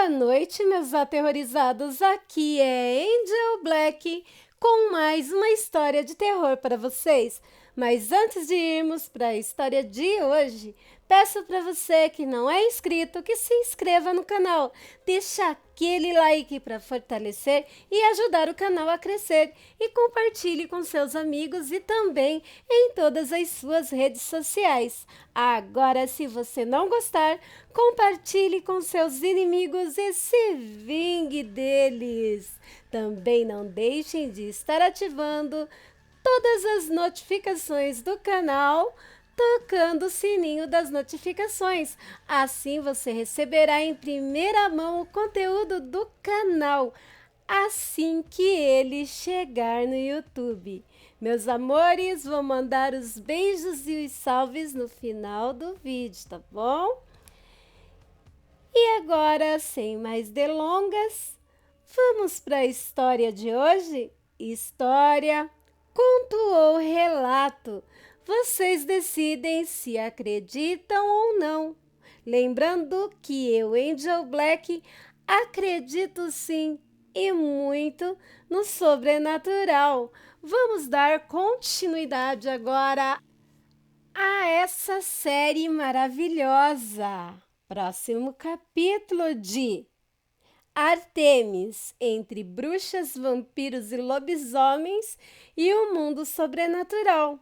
Boa noite, meus aterrorizados. Aqui é Angel Black com mais uma história de terror para vocês. Mas antes de irmos para a história de hoje, peço para você que não é inscrito que se inscreva no canal. Deixa aquele like para fortalecer e ajudar o canal a crescer. E compartilhe com seus amigos e também em todas as suas redes sociais. Agora, se você não gostar, compartilhe com seus inimigos e se vingue deles. Também não deixem de estar ativando todas as notificações do canal, tocando o sininho das notificações. Assim você receberá em primeira mão o conteúdo do canal assim que ele chegar no YouTube. Meus amores, vou mandar os beijos e os salves no final do vídeo, tá bom? E agora, sem mais delongas, vamos para a história de hoje? História, conto ou relato? Vocês decidem se acreditam ou não. Lembrando que eu, Angel Black, acredito sim e muito no sobrenatural. Vamos dar continuidade agora a essa série maravilhosa. Próximo capítulo de Artemis, entre bruxas, vampiros e lobisomens e o mundo sobrenatural.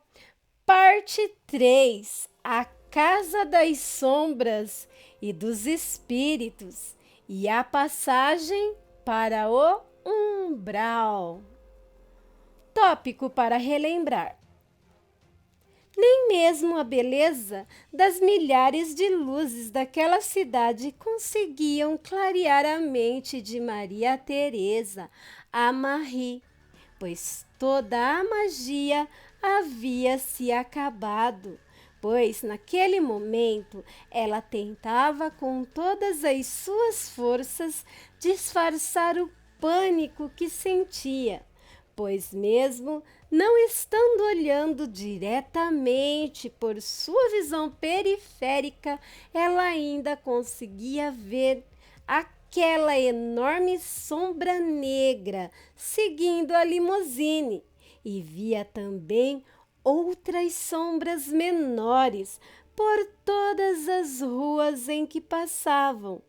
Parte 3, a Casa das Sombras e dos Espíritos e a passagem para o umbral. Tópico para relembrar. Nem mesmo a beleza das milhares de luzes daquela cidade conseguiam clarear a mente de Maria Teresa, a Marie, pois toda a magia havia se acabado, pois naquele momento ela tentava com todas as suas forças disfarçar o pânico que sentia, pois mesmo não estando olhando diretamente por sua visão periférica, ela ainda conseguia ver aquela enorme sombra negra seguindo a limusine e via também outras sombras menores por todas as ruas em que passavam,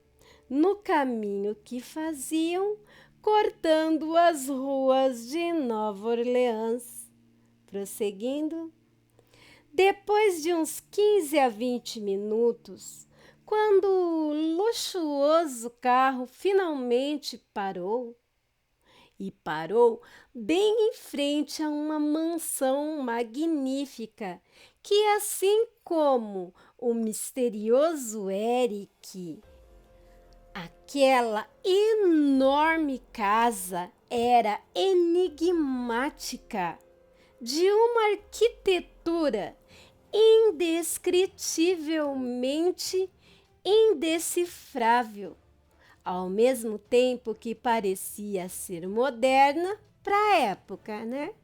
no caminho que faziam, cortando as ruas de Nova Orleans. Prosseguindo, depois de uns 15 a 20 minutos, quando o luxuoso carro finalmente parou, e parou bem em frente a uma mansão magnífica, que assim como o misterioso Eric, aquela enorme casa era enigmática, de uma arquitetura indescritivelmente indecifrável, ao mesmo tempo que parecia ser moderna para a época, né?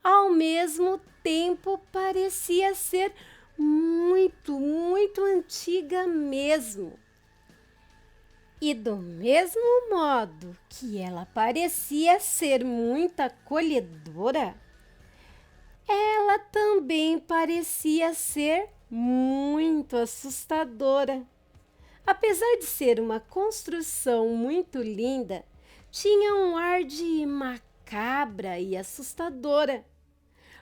Ao mesmo tempo parecia ser muito antiga mesmo. E do mesmo modo que ela parecia ser muito acolhedora, ela também parecia ser muito assustadora. Apesar de ser uma construção muito linda, tinha um ar de macabra e assustadora.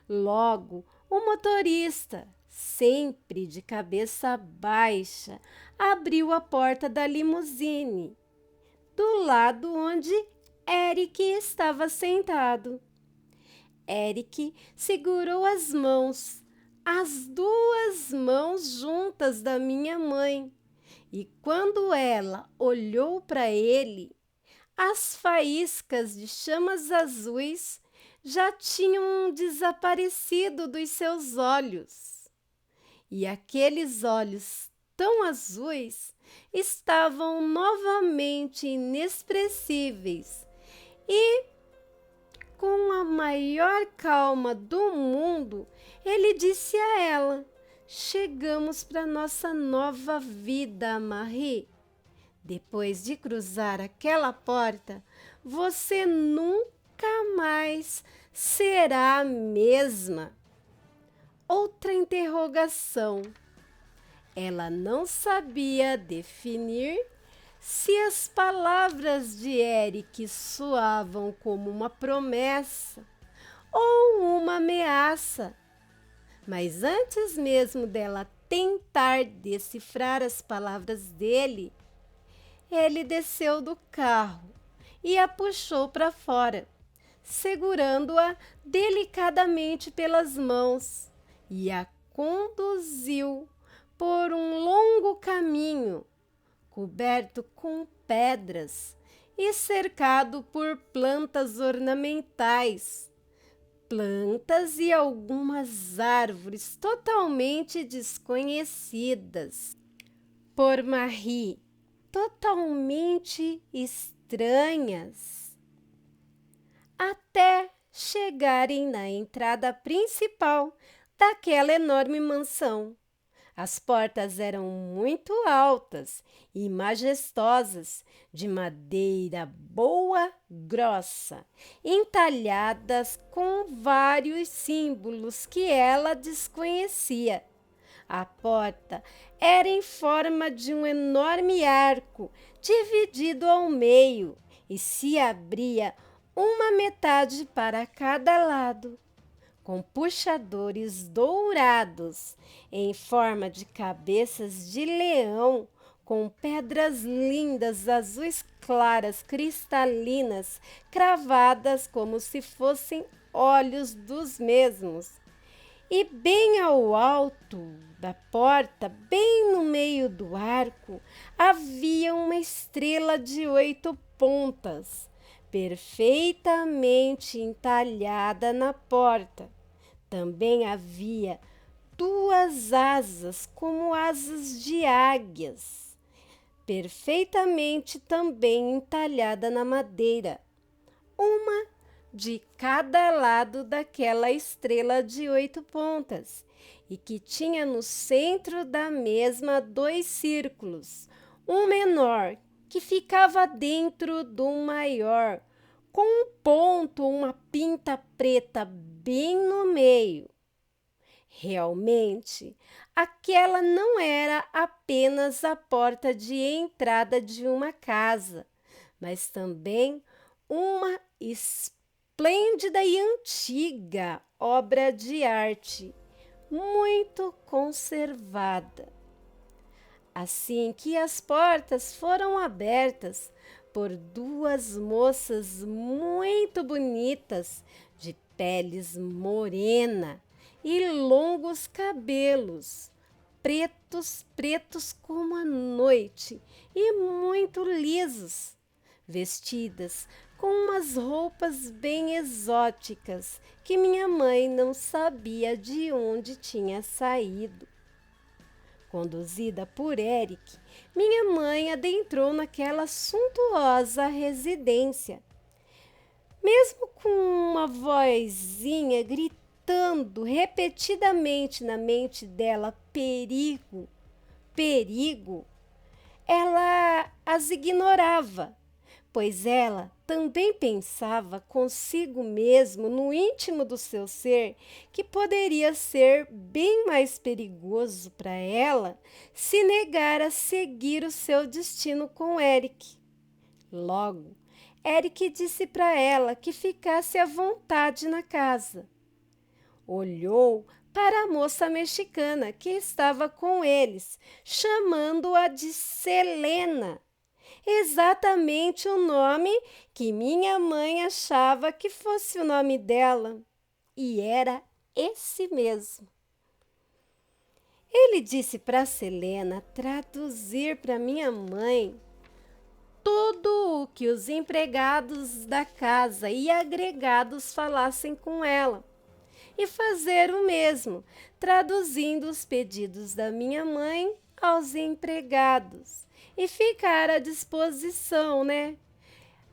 Logo, o motorista, sempre de cabeça baixa, abriu a porta da limusine, do lado onde Eric estava sentado. Eric segurou as duas mãos juntas da minha mãe, e quando ela olhou para ele, as faíscas de chamas azuis já tinham desaparecido dos seus olhos. E aqueles olhos tão azuis estavam novamente inexpressíveis e, com a maior calma do mundo, ele disse a ela: "Chegamos para nossa nova vida, Marie. Depois de cruzar aquela porta, você nunca mais será a mesma. Outra interrogação. Ela não sabia definir se as palavras de Eric soavam como uma promessa ou uma ameaça. Mas antes mesmo dela tentar decifrar as palavras dele, ele desceu do carro e a puxou para fora, segurando-a delicadamente pelas mãos e a conduziu por um longo caminho, coberto com pedras e cercado por plantas ornamentais, plantas e algumas árvores totalmente desconhecidas por Marie, totalmente estranhas, até chegarem na entrada principal daquela enorme mansão. As portas eram muito altas e majestosas, de madeira boa, grossa, entalhadas com vários símbolos que ela desconhecia. A porta era em forma de um enorme arco, dividido ao meio, e se abria uma metade para cada lado, com puxadores dourados em forma de cabeças de leão, com pedras lindas azuis claras, cristalinas, cravadas como se fossem olhos dos mesmos. E bem ao alto da porta, bem no meio do arco, havia uma estrela de 8 pontas, perfeitamente entalhada na porta. Também havia 2 asas, como asas de águias, perfeitamente também entalhada na madeira, uma de cada lado daquela estrela de 8 pontas, e que tinha no centro da mesma 2 círculos, um menor que ficava dentro do maior, com um ponto, uma pinta preta bem no meio. Realmente, aquela não era apenas a porta de entrada de uma casa, mas também uma esplêndida e antiga obra de arte, muito conservada. Assim que as portas foram abertas por 2 moças muito bonitas, de peles morena e longos cabelos, pretos como a noite e muito lisos, vestidas com umas roupas bem exóticas que minha mãe não sabia de onde tinha saído. Conduzida por Eric, minha mãe adentrou naquela suntuosa residência. Mesmo com uma vozinha gritando repetidamente na mente dela, perigo, perigo, ela as ignorava, pois ela também pensava consigo mesmo, no íntimo do seu ser, que poderia ser bem mais perigoso para ela se negar a seguir o seu destino com Eric. Logo, Eric disse para ela que ficasse à vontade na casa. Olhou para a moça mexicana que estava com eles, chamando-a de Selena. Exatamente o nome que minha mãe achava que fosse o nome dela. E era esse mesmo. Ele disse para Selena traduzir para minha mãe tudo o que os empregados da casa e agregados falassem com ela, e fazer o mesmo, traduzindo os pedidos da minha mãe aos empregados, e ficar à disposição,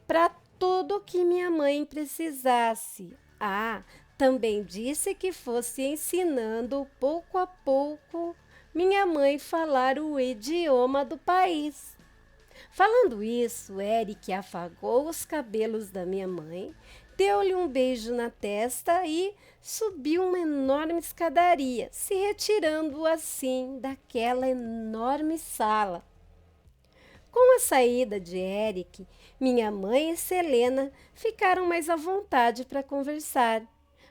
para tudo que minha mãe precisasse. Também disse que fosse ensinando pouco a pouco minha mãe falar o idioma do país, Falando isso, Eric afagou os cabelos da minha mãe, deu-lhe um beijo na testa e subiu uma enorme escadaria, se retirando assim daquela enorme sala. Com a saída de Eric, minha mãe e Selena ficaram mais à vontade para conversar.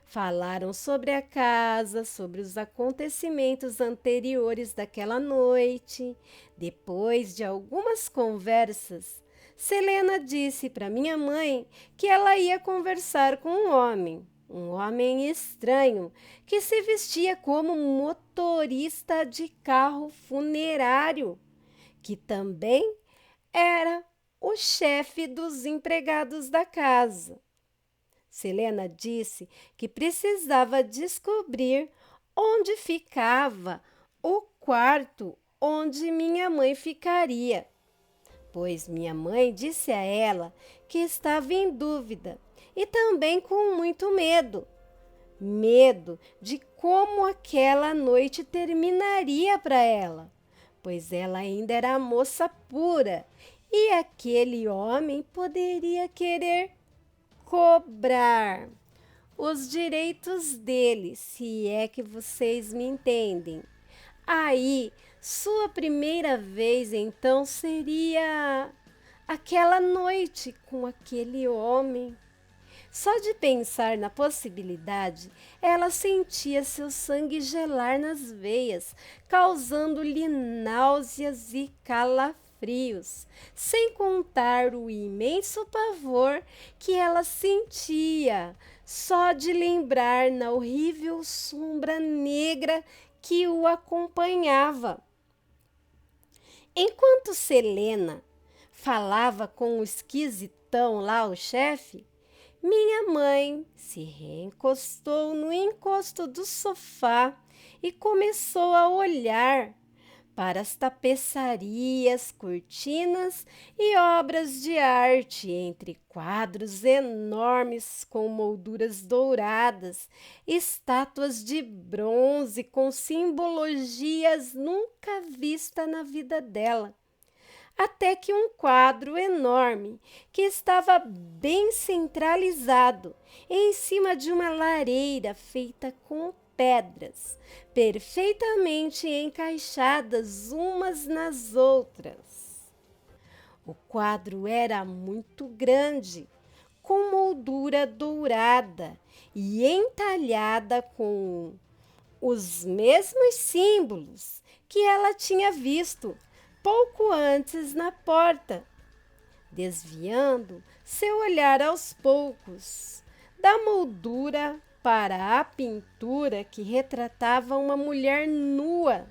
Falaram sobre a casa, sobre os acontecimentos anteriores daquela noite. Depois de algumas conversas, Selena disse para minha mãe que ela ia conversar com um homem estranho, que se vestia como motorista de carro funerário, que também era o chefe dos empregados da casa. Selena disse que precisava descobrir onde ficava o quarto onde minha mãe ficaria, pois minha mãe disse a ela que estava em dúvida e também com muito medo. Medo de como aquela noite terminaria para ela, pois ela ainda era moça pura e aquele homem poderia querer cobrar os direitos dele, se é que vocês me entendem. Aí, sua primeira vez então seria aquela noite com aquele homem. Só de pensar na possibilidade, ela sentia seu sangue gelar nas veias, causando-lhe náuseas e calafrios, sem contar o imenso pavor que ela sentia só de lembrar na horrível sombra negra que o acompanhava. Enquanto Selena falava com o esquisitão lá, o chefe, minha mãe se reencostou no encosto do sofá e começou a olhar para as tapeçarias, cortinas e obras de arte, entre quadros enormes com molduras douradas, estátuas de bronze com simbologias nunca vistas na vida dela. Até que um quadro enorme, que estava bem centralizado, em cima de uma lareira feita com pedras, perfeitamente encaixadas umas nas outras. O quadro era muito grande, com moldura dourada e entalhada com os mesmos símbolos que ela tinha visto pouco antes na porta, desviando seu olhar aos poucos da moldura para a pintura que retratava uma mulher nua,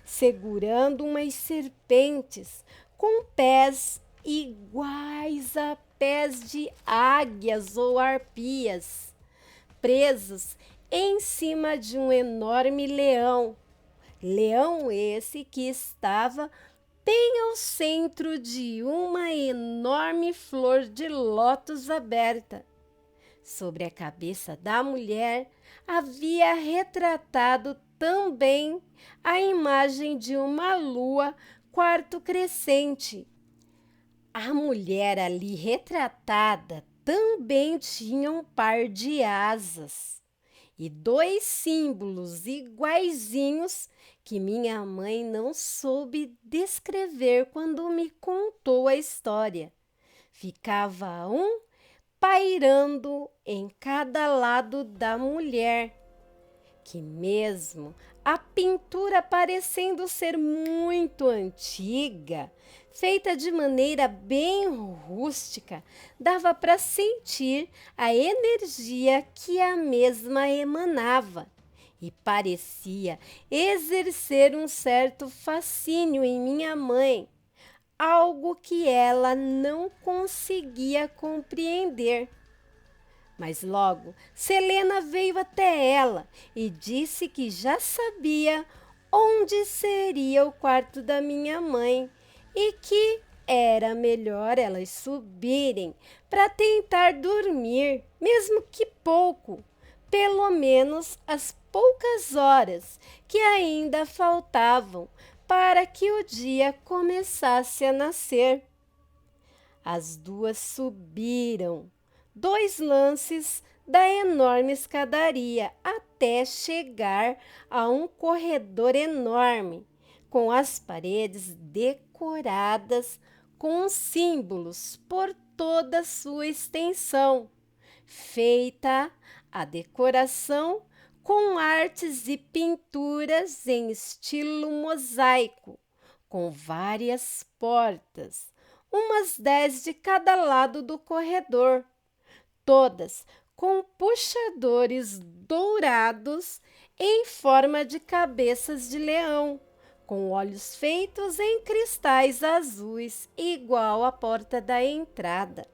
segurando umas serpentes com pés iguais a pés de águias ou arpias, presos em cima de um enorme leão. Leão esse que estava bem ao centro de uma enorme flor de lótus aberta. Sobre a cabeça da mulher havia retratado também a imagem de uma lua quarto crescente. A mulher ali retratada também tinha um par de asas e dois símbolos iguaizinhos que minha mãe não soube descrever quando me contou a história. Ficava um pairando em cada lado da mulher, que mesmo a pintura parecendo ser muito antiga, feita de maneira bem rústica, dava para sentir a energia que a mesma emanava e parecia exercer um certo fascínio em minha mãe, algo que ela não conseguia compreender. Mas logo Selena veio até ela e disse que já sabia onde seria o quarto da minha mãe e que era melhor elas subirem para tentar dormir, mesmo que pouco, pelo menos as poucas horas que ainda faltavam para que o dia começasse a nascer. As duas subiram 2 lances da enorme escadaria até chegar a um corredor enorme, com as paredes decoradas com símbolos por toda sua extensão, feita a decoração com artes e pinturas em estilo mosaico, com várias portas, umas 10 de cada lado do corredor, todas com puxadores dourados em forma de cabeças de leão, com olhos feitos em cristais azuis, igual à porta da entrada.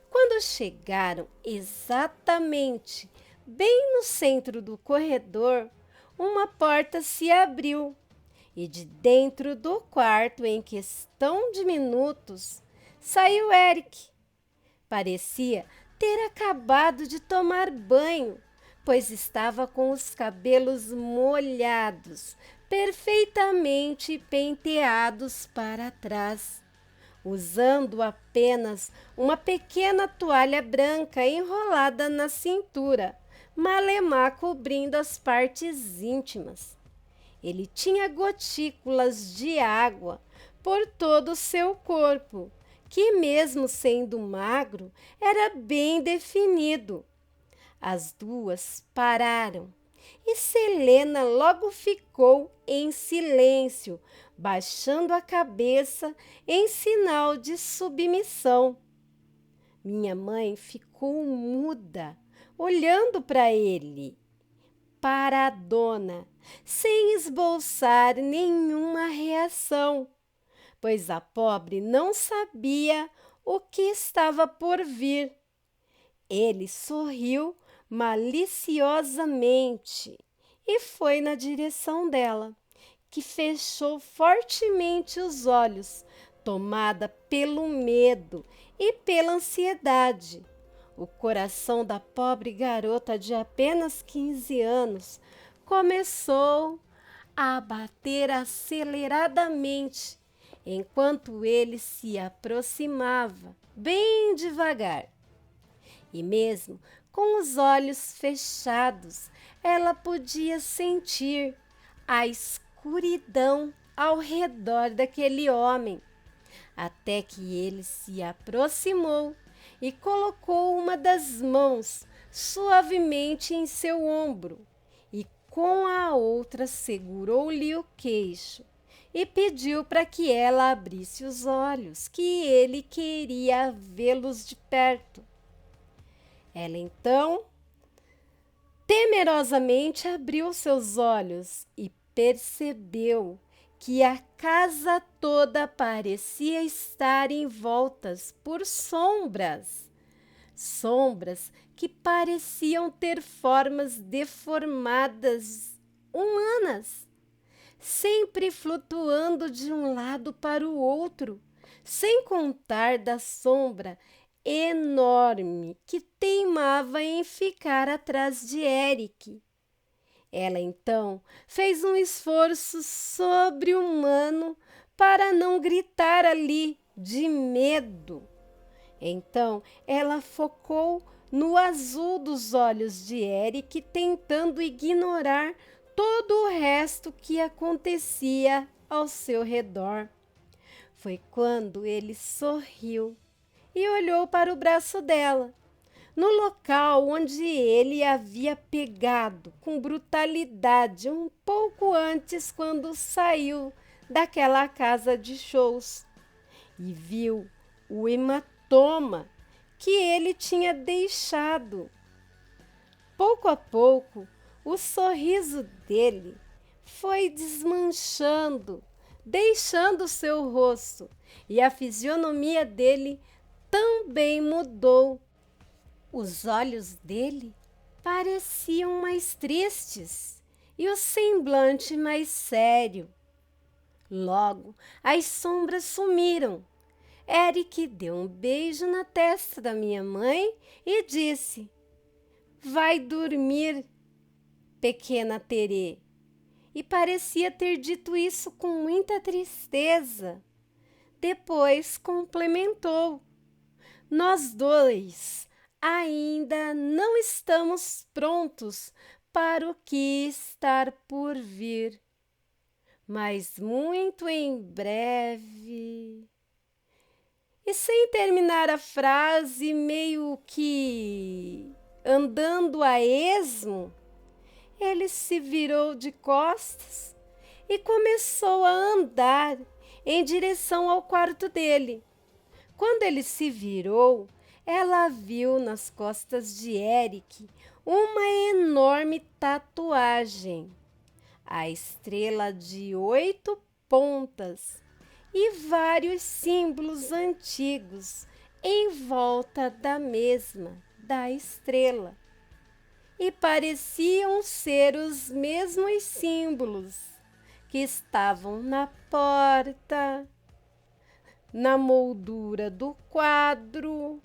Quando chegaram exatamente bem no centro do corredor, uma porta se abriu e de dentro do quarto, em questão de minutos, saiu Eric. Parecia ter acabado de tomar banho, pois estava com os cabelos molhados, perfeitamente penteados para trás, usando apenas uma pequena toalha branca enrolada na cintura, malemar cobrindo as partes íntimas. Ele tinha gotículas de água por todo o seu corpo, que mesmo sendo magro, era bem definido. As duas pararam e Selena logo ficou em silêncio, baixando a cabeça em sinal de submissão. Minha mãe ficou muda, olhando para ele, paradona, sem esboçar nenhuma reação, pois a pobre não sabia o que estava por vir. Ele sorriu maliciosamente e foi na direção dela, que fechou fortemente os olhos, tomada pelo medo e pela ansiedade. O coração da pobre garota de apenas 15 anos começou a bater aceleradamente, enquanto ele se aproximava bem devagar. E mesmo com os olhos fechados, ela podia sentir a escuridão ao redor daquele homem, até que ele se aproximou e colocou uma das mãos suavemente em seu ombro e com a outra segurou-lhe o queixo e pediu para que ela abrisse os olhos, que ele queria vê-los de perto. Ela então temerosamente abriu seus olhos e percebeu que a casa toda parecia estar envoltas por sombras que pareciam ter formas deformadas, humanas, sempre flutuando de um lado para o outro, sem contar da sombra enorme que teimava em ficar atrás de Eric. Ela então fez um esforço sobre-humano para não gritar ali de medo. Então ela focou no azul dos olhos de Eric, tentando ignorar todo o resto que acontecia ao seu redor. Foi quando ele sorriu e olhou para o braço dela, no local onde ele havia pegado com brutalidade um pouco antes, quando saiu daquela casa de shows, e viu o hematoma que ele tinha deixado. Pouco a pouco, o sorriso dele foi desmanchando, deixando seu rosto, e a fisionomia dele também mudou. Os olhos dele pareciam mais tristes e o semblante mais sério. Logo, as sombras sumiram. Eric deu um beijo na testa da minha mãe e disse: "Vai dormir, pequena Terê." E parecia ter dito isso com muita tristeza. Depois complementou: nós dois ainda não estamos prontos para o que está por vir, mas muito em breve. E sem terminar a frase, meio que andando a esmo, ele se virou de costas e começou a andar em direção ao quarto dele. Quando ele se virou, ela viu nas costas de Eric uma enorme tatuagem, a estrela de 8 pontas e vários símbolos antigos em volta da mesma, da estrela. E pareciam ser os mesmos símbolos que estavam na porta, na moldura do quadro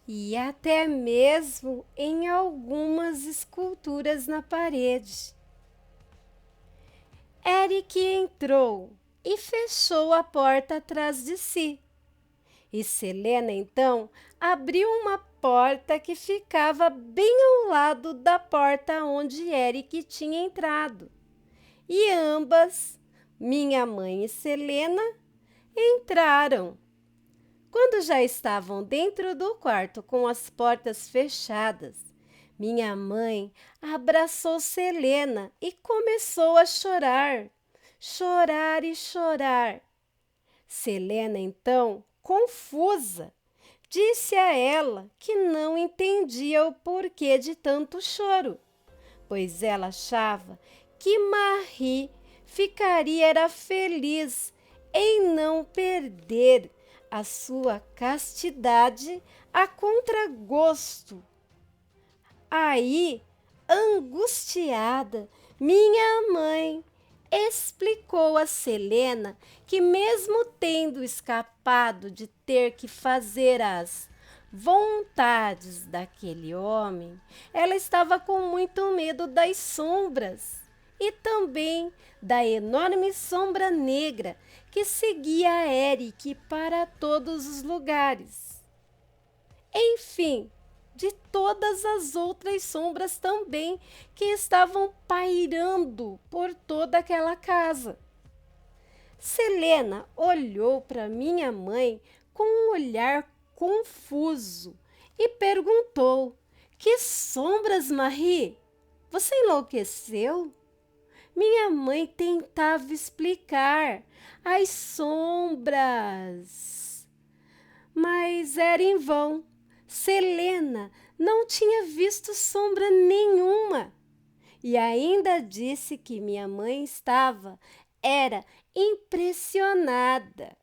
e até mesmo em algumas esculturas na parede. Eric entrou e fechou a porta atrás de si. E Selena, então, abriu uma porta que ficava bem ao lado da porta onde Eric tinha entrado. E ambas, minha mãe e Selena, entraram. Quando já estavam dentro do quarto com as portas fechadas, minha mãe abraçou Selena e começou a chorar, chorar e chorar. Selena, então, confusa, disse a ela que não entendia o porquê de tanto choro, pois ela achava que Marie ficaria feliz em não perder a sua castidade a contragosto. Aí, angustiada, minha mãe explicou a Selena que, mesmo tendo escapado de ter que fazer as vontades daquele homem, ela estava com muito medo das sombras e também da enorme sombra negra que seguia Eric para todos os lugares. Enfim, de todas as outras sombras também que estavam pairando por toda aquela casa. Selena olhou para minha mãe com um olhar confuso e perguntou: que sombras, Marie? Você enlouqueceu? Minha mãe tentava explicar as sombras, mas era em vão. Selena não tinha visto sombra nenhuma e ainda disse que minha mãe era impressionada,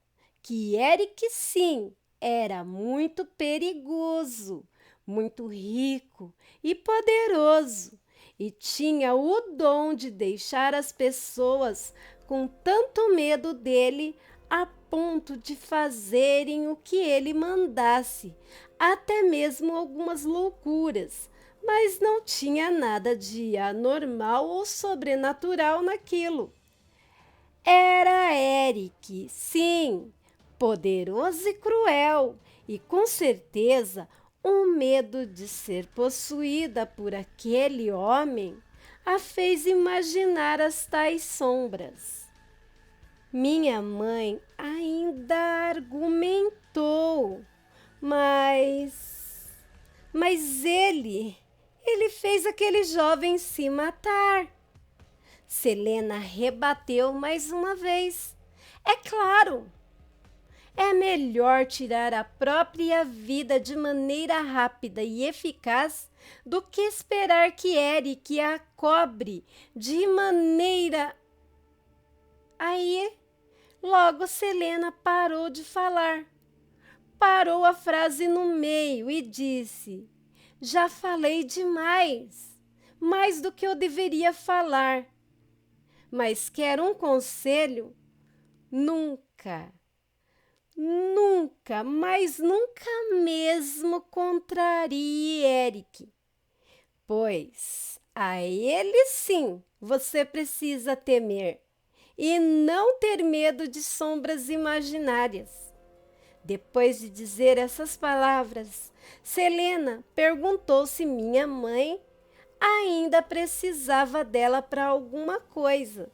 que Eric sim era muito perigoso, muito rico e poderoso e tinha o dom de deixar as pessoas com tanto medo dele a ponto de fazerem o que ele mandasse, até mesmo algumas loucuras, mas não tinha nada de anormal ou sobrenatural naquilo. Era Eric, sim, poderoso e cruel, e com certeza o medo de ser possuída por aquele homem a fez imaginar as tais sombras. Minha mãe ainda argumentou, mas ele fez aquele jovem se matar. Selena rebateu mais uma vez. É claro, é melhor tirar a própria vida de maneira rápida e eficaz do que esperar que Eric a cobre de maneira... Aí, logo Selena parou de falar. Parou a frase no meio e disse: já falei demais, mais do que eu deveria falar. Mas quer um conselho? Nunca, nunca, mas nunca mesmo contrarie Eric, pois a ele sim você precisa temer e não ter medo de sombras imaginárias. Depois de dizer essas palavras, Selena perguntou se minha mãe ainda precisava dela para alguma coisa.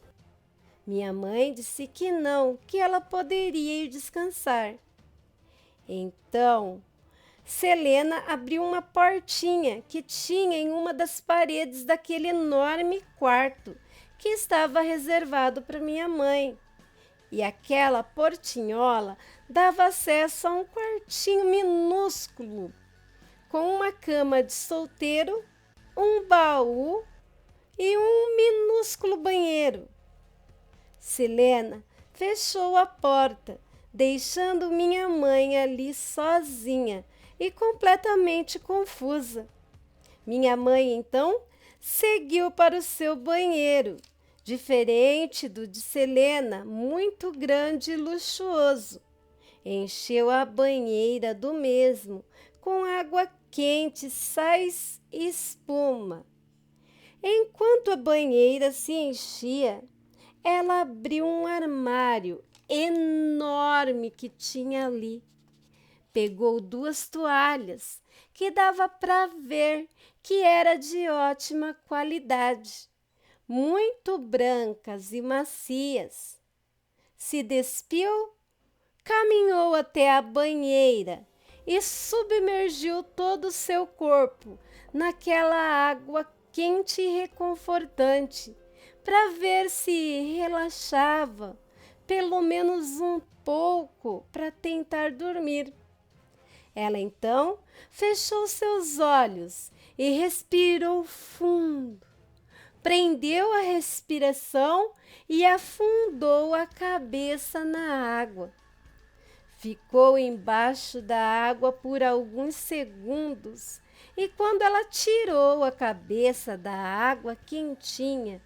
Minha mãe disse que não, que ela poderia ir descansar. Então, Selena abriu uma portinha que tinha em uma das paredes daquele enorme quarto que estava reservado para minha mãe. E aquela portinhola dava acesso a um quartinho minúsculo, com uma cama de solteiro, um baú e um minúsculo banheiro. Selena fechou a porta, deixando minha mãe ali sozinha e completamente confusa. Minha mãe, então, seguiu para o seu banheiro, diferente do de Selena, muito grande e luxuoso. Encheu a banheira do mesmo com água quente, sais e espuma. Enquanto a banheira se enchia, ela abriu um armário enorme que tinha ali. Pegou 2 toalhas que dava para ver que era de ótima qualidade, muito brancas e macias. Se despiu, caminhou até a banheira e submergiu todo o seu corpo naquela água quente e reconfortante, para ver se relaxava pelo menos um pouco para tentar dormir. Ela então fechou seus olhos e respirou fundo. Prendeu a respiração e afundou a cabeça na água. Ficou embaixo da água por alguns segundos e quando ela tirou a cabeça da água quentinha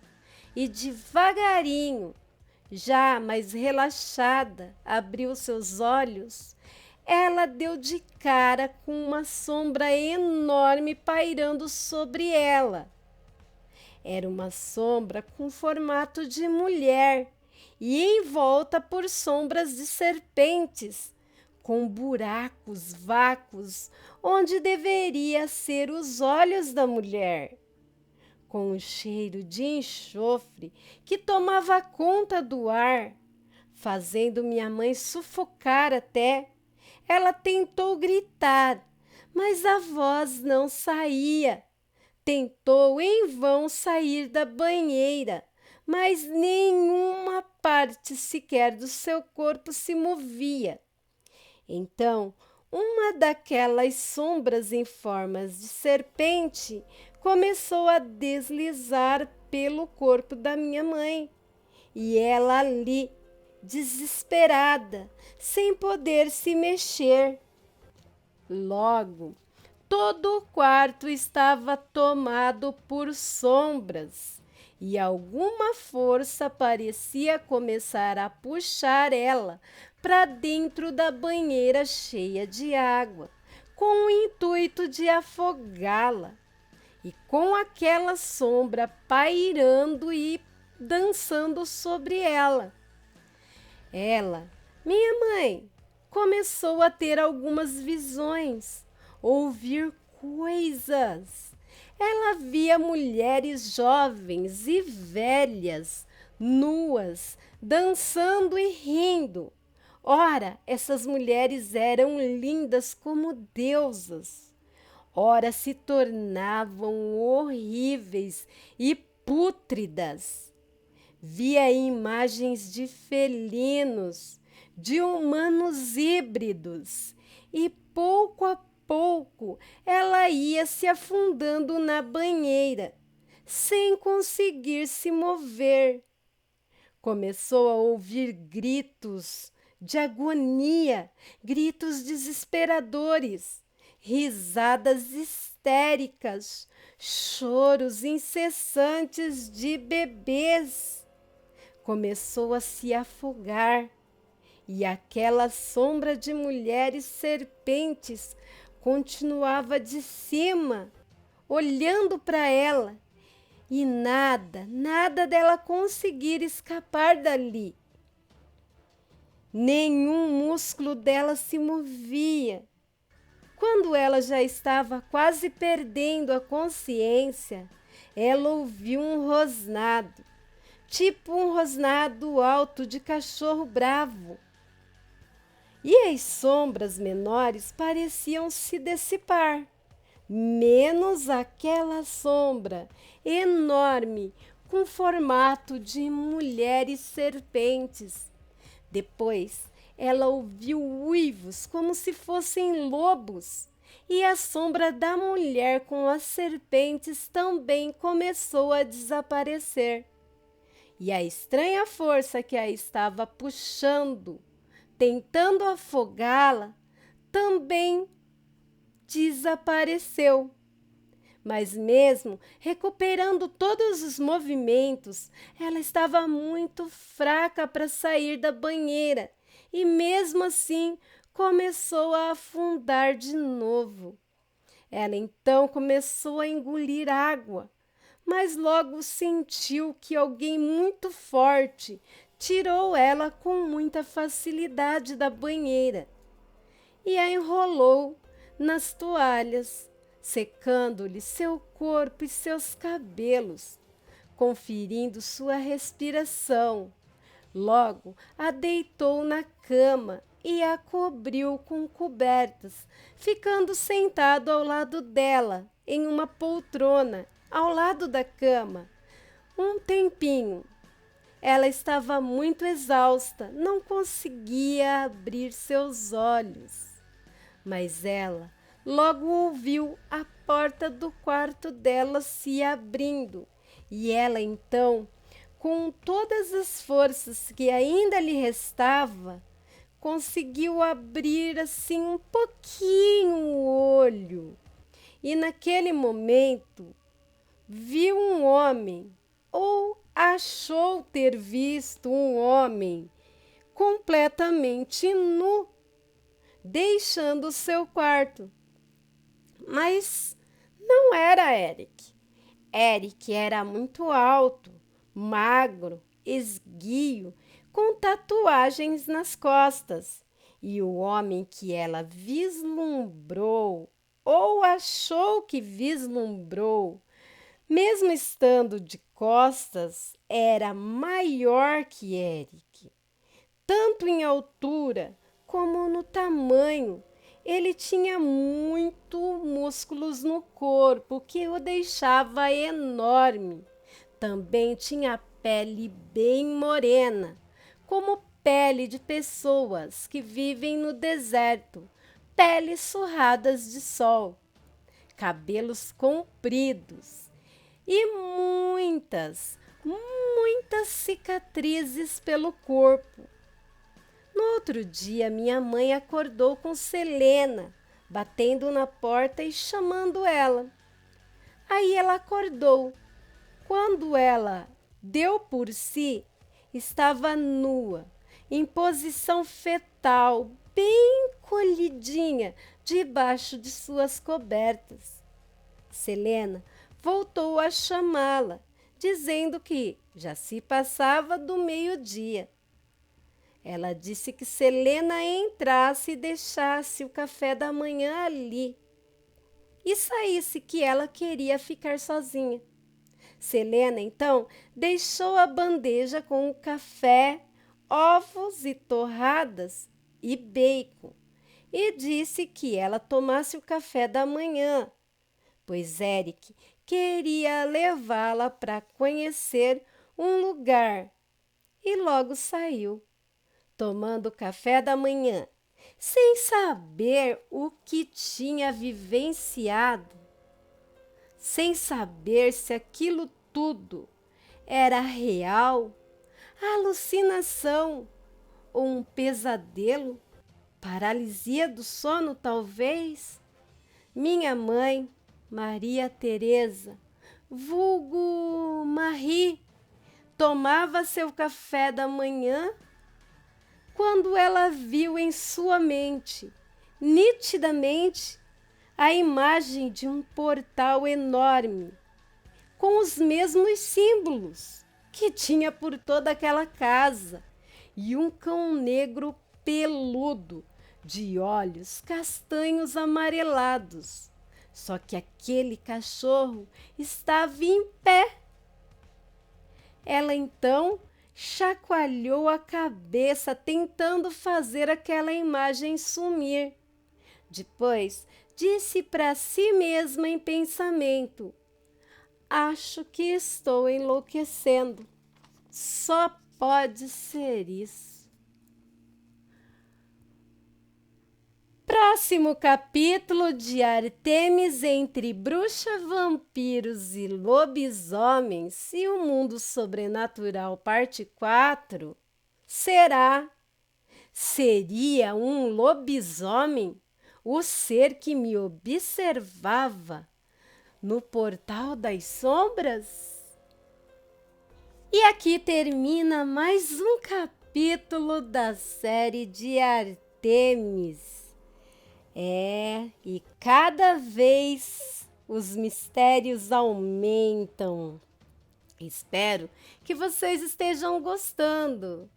e devagarinho, já mais relaxada, abriu seus olhos, ela deu de cara com uma sombra enorme pairando sobre ela. Era uma sombra com formato de mulher e envolta por sombras de serpentes, com buracos, vácuos, onde deveria ser os olhos da mulher. Com um cheiro de enxofre que tomava conta do ar, fazendo minha mãe sufocar até. Ela tentou gritar, mas a voz não saía. Tentou em vão sair da banheira, mas nenhuma parte sequer do seu corpo se movia. Então, uma daquelas sombras em formas de serpente começou a deslizar pelo corpo da minha mãe. E ela ali, desesperada, sem poder se mexer. Logo, todo o quarto estava tomado por sombras e alguma força parecia começar a puxar ela para dentro da banheira cheia de água, com o intuito de afogá-la. E com aquela sombra pairando e dançando sobre ela. Ela, minha mãe, começou a ter algumas visões, ouvir coisas. Ela via mulheres jovens e velhas, nuas, dançando e rindo. Ora, essas mulheres eram lindas como deusas. Ora, se tornavam horríveis e pútridas. Via imagens de felinos, de humanos híbridos, e pouco a pouco ela ia se afundando na banheira, sem conseguir se mover. Começou a ouvir gritos de agonia, gritos desesperadores, risadas histéricas, choros incessantes de bebês. Começou a se afogar e aquela sombra de mulheres serpentes continuava de cima, olhando para ela e nada dela conseguir escapar dali. Nenhum músculo dela se movia. Quando ela já estava quase perdendo a consciência, ela ouviu um rosnado, tipo um rosnado alto de cachorro bravo. E as sombras menores pareciam se dissipar, menos aquela sombra enorme com formato de mulheres serpentes. Depois, ela ouviu uivos como se fossem lobos, e a sombra da mulher com as serpentes também começou a desaparecer. E a estranha força que a estava puxando, tentando afogá-la, também desapareceu. Mas mesmo recuperando todos os movimentos, ela estava muito fraca para sair da banheira e mesmo assim começou a afundar de novo. Ela então começou a engolir água, mas logo sentiu que alguém muito forte tirou ela com muita facilidade da banheira e a enrolou nas toalhas, secando-lhe seu corpo e seus cabelos, conferindo sua respiração. Logo a deitou na cama e a cobriu com cobertas, ficando sentado ao lado dela, em uma poltrona, ao lado da cama. Um tempinho. Ela estava muito exausta, não conseguia abrir seus olhos. Mas ela logo ouviu a porta do quarto dela se abrindo e ela então, com todas as forças que ainda lhe restava, conseguiu abrir assim um pouquinho o olho. E naquele momento viu um homem, ou achou ter visto um homem completamente nu, deixando seu quarto. Mas não era Eric. Eric era muito alto, magro, esguio, com tatuagens nas costas. E o homem que ela vislumbrou, ou achou que vislumbrou, mesmo estando de costas, era maior que Eric, tanto em altura como no tamanho. Ele tinha muito músculos no corpo, que o deixava enorme. Também tinha pele bem morena, como pele de pessoas que vivem no deserto, peles surradas de sol, cabelos compridos e muitas cicatrizes pelo corpo. No outro dia, minha mãe acordou com Selena, batendo na porta e chamando ela. Aí ela acordou. Quando ela deu por si, estava nua, em posição fetal, bem encolhidinha, debaixo de suas cobertas. Selena voltou a chamá-la, dizendo que já se passava do meio-dia. Ela disse que Selena entrasse e deixasse o café da manhã ali e saísse, que ela queria ficar sozinha. Selena, então, deixou a bandeja com o café, ovos e torradas e bacon e disse que ela tomasse o café da manhã, pois Eric queria levá-la para conhecer um lugar, e logo saiu, tomando café da manhã, sem saber o que tinha vivenciado, sem saber se aquilo tudo era real, alucinação ou um pesadelo, paralisia do sono talvez. Minha mãe, Maria Teresa, vulgo Marie, tomava seu café da manhã quando ela viu em sua mente, nitidamente, a imagem de um portal enorme, com os mesmos símbolos que tinha por toda aquela casa, e um cão negro peludo, de olhos castanhos amarelados. Só que aquele cachorro estava em pé. Ela então chacoalhou a cabeça, tentando fazer aquela imagem sumir. Depois disse para si mesma em pensamento: acho que estou enlouquecendo. Só pode ser isso. Próximo capítulo de Artemis entre bruxa, vampiros e lobisomens e o mundo sobrenatural, parte 4, seria um lobisomem o ser que me observava no portal das sombras? E aqui termina mais um capítulo da série de Artemis. E cada vez os mistérios aumentam. Espero que vocês estejam gostando.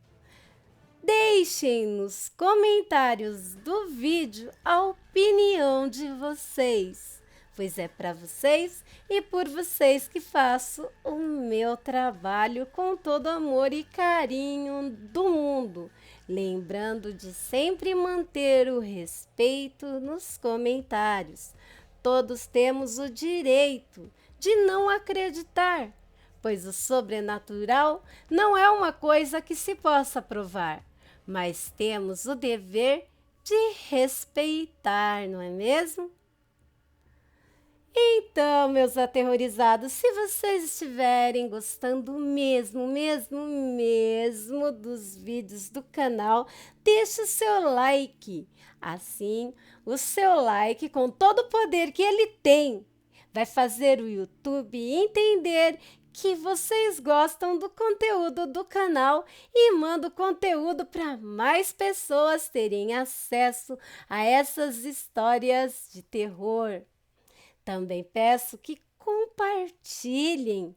Deixem nos comentários do vídeo a opinião de vocês, pois é para vocês e por vocês que faço o meu trabalho com todo amor e carinho do mundo. Lembrando de sempre manter o respeito nos comentários. Todos temos o direito de não acreditar, pois o sobrenatural não é uma coisa que se possa provar, mas temos o dever de respeitar, não é mesmo? Então, meus aterrorizados, se vocês estiverem gostando mesmo dos vídeos do canal, deixe o seu like. Assim, o seu like, com todo o poder que ele tem, vai fazer o YouTube entender que vocês gostam do conteúdo do canal e manda o conteúdo para mais pessoas terem acesso a essas histórias de terror. Também peço que compartilhem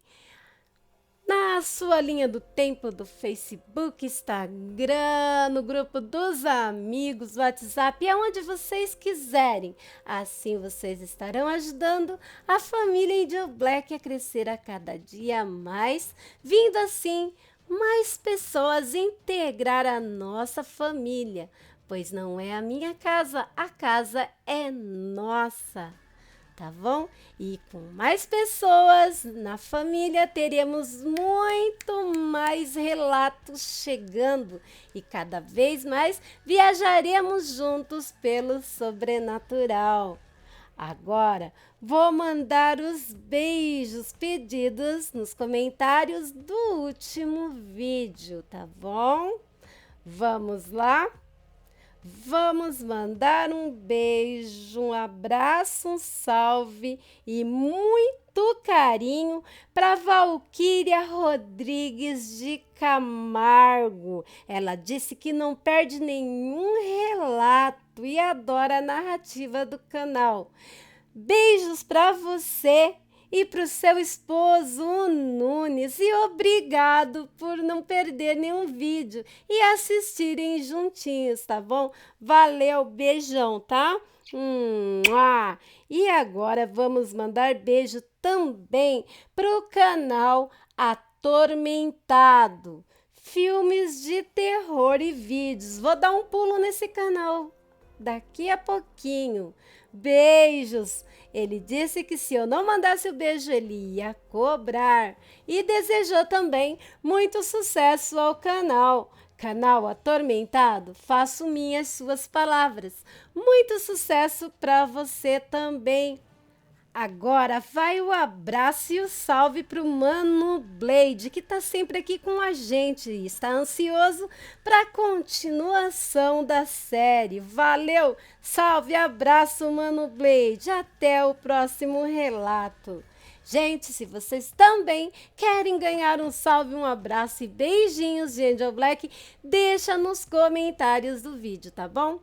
na sua linha do tempo do Facebook, Instagram, no grupo dos amigos, WhatsApp, aonde vocês quiserem. Assim vocês estarão ajudando a família Angel Black a crescer a cada dia mais, vindo assim mais pessoas integrar a nossa família, pois não é a minha casa, a casa é nossa. Tá bom? E com mais pessoas na família, teremos muito mais relatos chegando e cada vez mais viajaremos juntos pelo sobrenatural. Agora, vou mandar os beijos pedidos nos comentários do último vídeo, tá bom? Vamos lá? Vamos mandar um beijo, um abraço, um salve e muito carinho para Valquíria Rodrigues de Camargo. Ela disse que não perde nenhum relato e adora a narrativa do canal. Beijos para você e para o seu esposo, o Nunes, e obrigado por não perder nenhum vídeo e assistirem juntinhos, tá bom? Valeu, beijão, tá? E agora vamos mandar beijo também para o canal Atormentado, filmes de terror e vídeos. Vou dar um pulo nesse canal daqui a pouquinho. Beijos! Ele disse que se eu não mandasse o beijo, ele ia cobrar. E desejou também muito sucesso ao canal. Canal Atormentado, faço minhas suas palavras. Muito sucesso para você também. Agora vai o abraço e o salve para o Mano Blade, que está sempre aqui com a gente e está ansioso para a continuação da série. Valeu, salve, abraço, Mano Blade. Até o próximo relato. Gente, se vocês também querem ganhar um salve, um abraço e beijinhos de Angel Black, deixa nos comentários do vídeo, tá bom?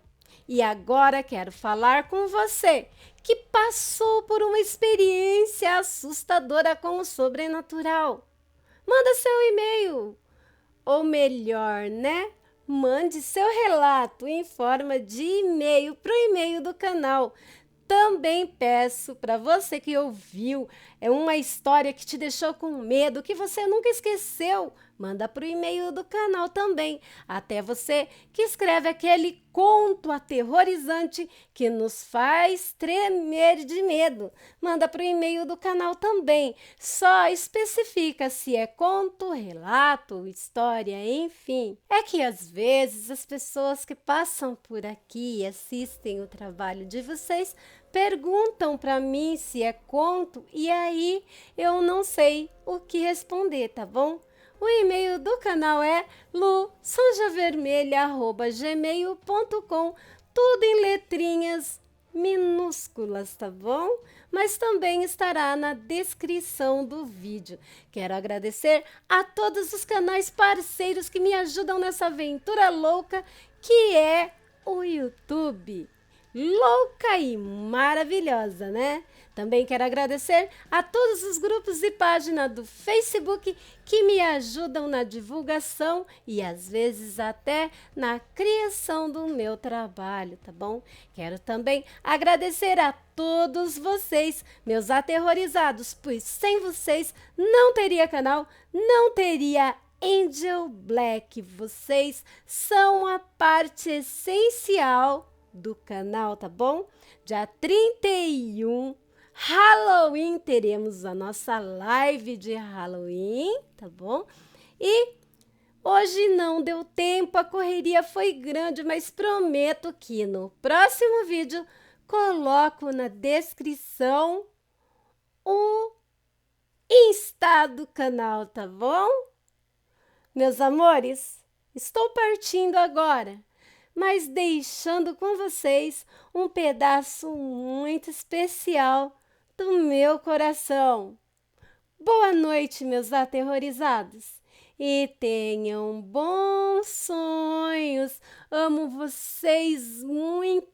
E agora quero falar com você que passou por uma experiência assustadora com o sobrenatural. Manda seu e-mail, ou melhor, né? Mande seu relato em forma de e-mail para o e-mail do canal. Também peço para você que ouviu, é uma história que te deixou com medo, que você nunca esqueceu, manda para o e-mail do canal também. Até você que escreve aquele conto aterrorizante que nos faz tremer de medo, manda para o e-mail do canal também. Só especifica se é conto, relato, história, enfim. É que às vezes as pessoas que passam por aqui e assistem o trabalho de vocês perguntam para mim se é conto e aí eu não sei o que responder, tá bom? O e-mail do canal é lusanjavermelha@gmail.com, tudo em letrinhas minúsculas, tá bom? Mas também estará na descrição do vídeo. Quero agradecer a todos os canais parceiros que me ajudam nessa aventura louca que é o YouTube. Louca e maravilhosa, né? Também quero agradecer a todos os grupos e páginas do Facebook que me ajudam na divulgação e às vezes até na criação do meu trabalho, tá bom? Quero também agradecer a todos vocês, meus aterrorizados, pois sem vocês não teria canal, não teria Angel Black. Vocês são a parte essencial do canal, tá bom? Dia 31, Halloween, teremos a nossa live de Halloween, tá bom? E hoje não deu tempo, a correria foi grande, mas prometo que no próximo vídeo coloco na descrição o Insta do canal, tá bom? Meus amores, estou partindo agora, mas deixando com vocês um pedaço muito especial do meu coração. Boa noite, meus aterrorizados, e tenham bons sonhos. Amo vocês muito.